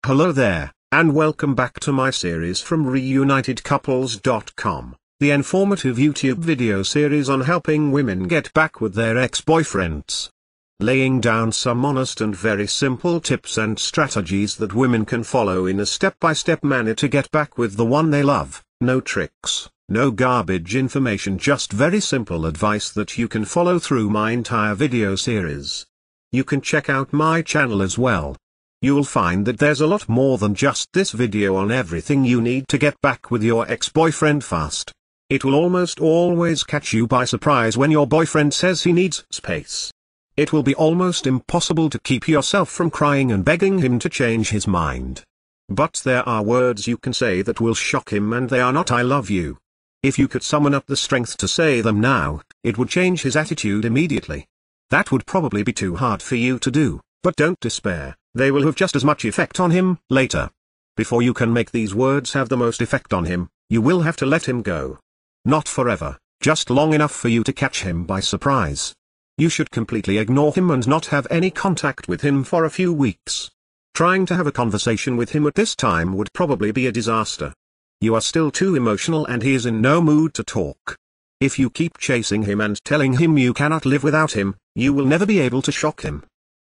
Hello there, and welcome back to my series from ReunitedCouples.com, the informative YouTube video series on helping women get back with their ex-boyfriends. Laying down some honest and very simple tips and strategies that women can follow in a step-by-step manner to get back with the one they love. No tricks, no garbage information, just very simple advice that you can follow through my entire video series. You can check out my channel as well. You'll find that there's a lot more than just this video on everything you need to get back with your ex-boyfriend fast. It will almost always catch you by surprise when your boyfriend says he needs space. It will be almost impossible to keep yourself from crying and begging him to change his mind. But there are words you can say that will shock him, and they are not "I love you." If you could summon up the strength to say them now, it would change his attitude immediately. That would probably be too hard for you to do, but don't despair. They will have just as much effect on him later. Before you can make these words have the most effect on him, you will have to let him go. Not forever, just long enough for you to catch him by surprise. You should completely ignore him and not have any contact with him for a few weeks. Trying to have a conversation with him at this time would probably be a disaster. You are still too emotional and he is in no mood to talk. If you keep chasing him and telling him you cannot live without him, you will never be able to shock him.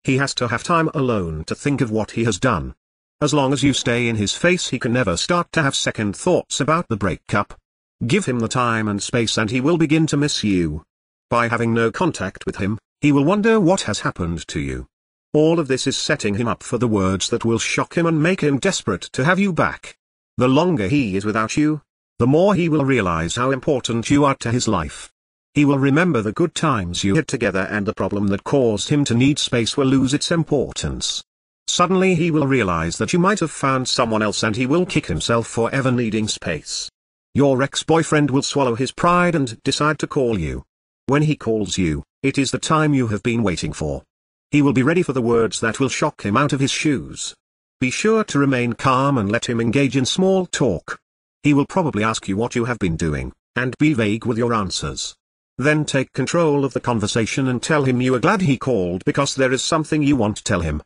He has to have time alone to think of what he has done. As long as you stay in his face, he can never start to have second thoughts about the breakup. Give him the time and space and he will begin to miss you. By having no contact with him, he will wonder what has happened to you. All of this is setting him up for the words that will shock him and make him desperate to have you back. The longer he is without you, the more he will realize how important you are to his life. He will remember the good times you had together, and the problem that caused him to need space will lose its importance. Suddenly he will realize that you might have found someone else, and he will kick himself for ever needing space. Your ex-boyfriend will swallow his pride and decide to call you. When he calls you, it is the time you have been waiting for. He will be ready for the words that will shock him out of his shoes. Be sure to remain calm and let him engage in small talk. He will probably ask you what you have been doing, and be vague with your answers. Then take control of the conversation and tell him you are glad he called because there is something you want to tell him.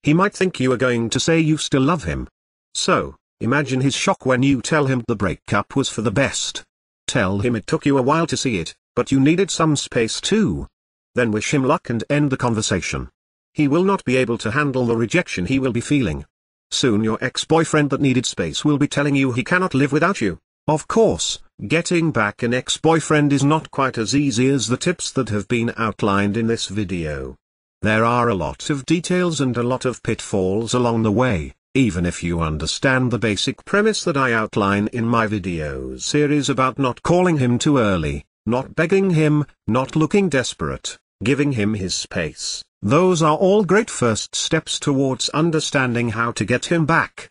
He might think you are going to say you still love him. So, imagine his shock when you tell him the breakup was for the best. Tell him it took you a while to see it, but you needed some space too. Then wish him luck and end the conversation. He will not be able to handle the rejection he will be feeling. Soon your ex-boyfriend that needed space will be telling you he cannot live without you. Of course, getting back an ex-boyfriend is not quite as easy as the tips that have been outlined in this video. There are a lot of details and a lot of pitfalls along the way, even if you understand the basic premise that I outline in my video series about not calling him too early, not begging him, not looking desperate, giving him his space. Those are all great first steps towards understanding how to get him back.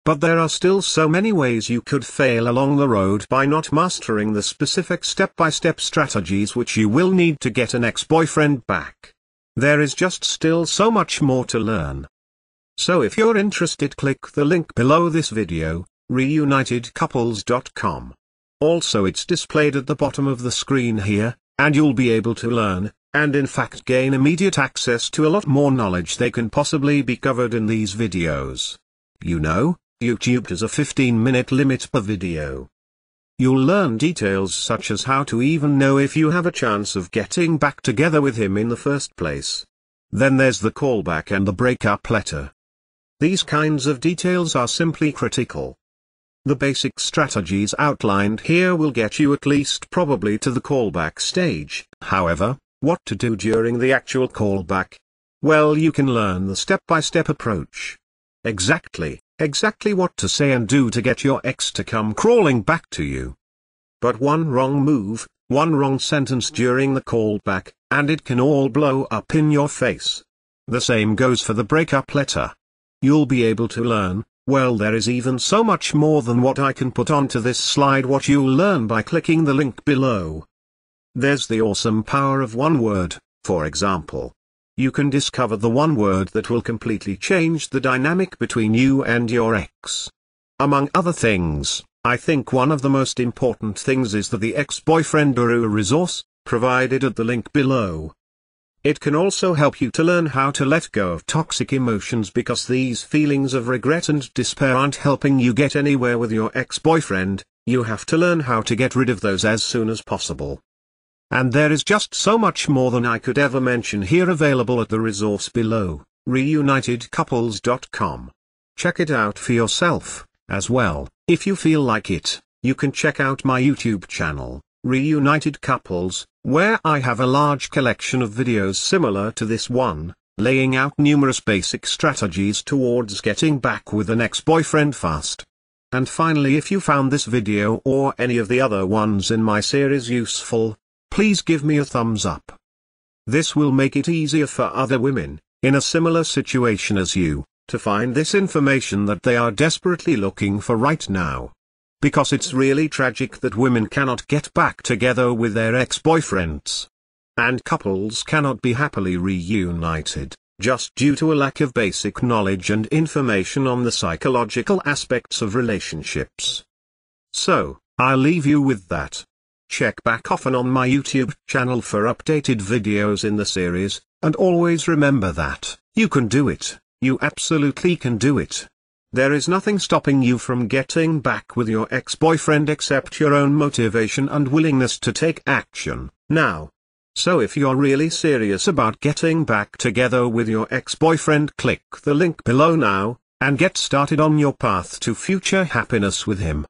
But there are still so many ways you could fail along the road by not mastering the specific step-by-step strategies which you will need to get an ex-boyfriend back. There is just still so much more to learn. So if you're interested, click the link below this video, ReunitedCouples.com. Also, it's displayed at the bottom of the screen here, and you'll be able to learn, and in fact gain immediate access to a lot more knowledge they can possibly be covered in these videos. You know, YouTube has a 15-minute limit per video. You'll learn details such as how to even know if you have a chance of getting back together with him in the first place. Then there's the callback and the breakup letter. These kinds of details are simply critical. The basic strategies outlined here will get you at least probably to the callback stage. However, what to do during the actual callback? Well, you can learn the step-by-step approach. Exactly what to say and do to get your ex to come crawling back to you. But one wrong move, one wrong sentence during the callback, and it can all blow up in your face. The same goes for the breakup letter. You'll be able to learn, well, there is even so much more than what I can put onto this slide what you'll learn by clicking the link below. There's the awesome power of one word, for example. You can discover the one word that will completely change the dynamic between you and your ex. Among other things, I think one of the most important things is that the ex-boyfriend guru resource, provided at the link below. It can also help you to learn how to let go of toxic emotions, because these feelings of regret and despair aren't helping you get anywhere with your ex-boyfriend. You have to learn how to get rid of those as soon as possible. And there is just so much more than I could ever mention here available at the resource below, reunitedcouples.com. Check it out for yourself, as well. If you feel like it, you can check out my YouTube channel, Reunited Couples, where I have a large collection of videos similar to this one, laying out numerous basic strategies towards getting back with an ex-boyfriend fast. And finally, if you found this video or any of the other ones in my series useful, please give me a thumbs up. This will make it easier for other women, in a similar situation as you, to find this information that they are desperately looking for right now. Because it's really tragic that women cannot get back together with their ex-boyfriends. And couples cannot be happily reunited, just due to a lack of basic knowledge and information on the psychological aspects of relationships. So, I'll leave you with that. Check back often on my YouTube channel for updated videos in the series, and always remember that, you can do it, you absolutely can do it. There is nothing stopping you from getting back with your ex-boyfriend except your own motivation and willingness to take action, now. So if you're really serious about getting back together with your ex-boyfriend, click the link below now, and get started on your path to future happiness with him.